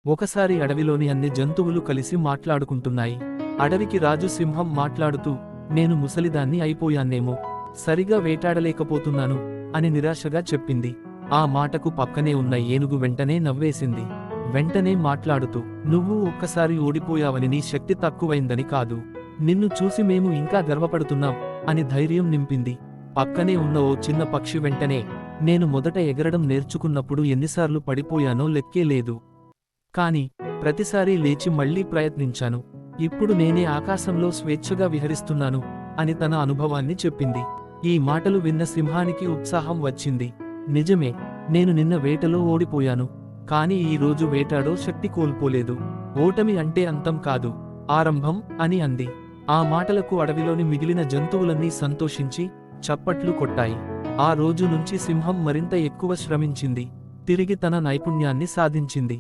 ఒకసారి అడవిలోని అన్ని జంతువులు కలిసి మాట్లాడుకుంటున్నాయి. అడవికి రాజు సింహం మాట్లాడుతూ, నేను ముసలిదాన్ని అయిపోయాన్నేమో, సరిగా వేటాడలేకపోతున్నాను అని నిరాశగా చెప్పింది. ఆ మాటకు పక్కనే ఉన్న ఏనుగు వెంటనే నవ్వేసింది. వెంటనే మాట్లాడుతూ, నువ్వు ఒక్కసారి ఓడిపోయావని నీ శక్తి తక్కువైందని కాదు, నిన్ను చూసి మేము ఇంకా గర్వపడుతున్నాం అని ధైర్యం నింపింది. పక్కనే ఉన్న ఓ చిన్న పక్షి వెంటనే, నేను మొదట ఎగరడం నేర్చుకున్నప్పుడు ఎన్నిసార్లు పడిపోయానో లెక్కే లేదు. కాని ప్రతిసారీ లేచి మళ్లీ ప్రయత్నించాను. ఇప్పుడు నేనే ఆకాశంలో స్వేచ్ఛగా విహరిస్తున్నాను అని తన అనుభవాన్ని చెప్పింది. ఈ మాటలు విన్న సింహానికి ఉత్సాహం వచ్చింది. నిజమే, నేను నిన్న వేటలో ఓడిపోయాను, కాని ఈ రోజు వేటాడో శక్తి కోల్పోలేదు. ఓటమి అంటే అంతం కాదు, ఆరంభం అని అంది. ఆ మాటలకు అడవిలోని మిగిలిన జంతువులన్నీ సంతోషించి చప్పట్లు కొట్టాయి. ఆ రోజు నుంచి సింహం మరింత ఎక్కువ శ్రమించింది, తిరిగి తన నైపుణ్యాన్ని సాధించింది.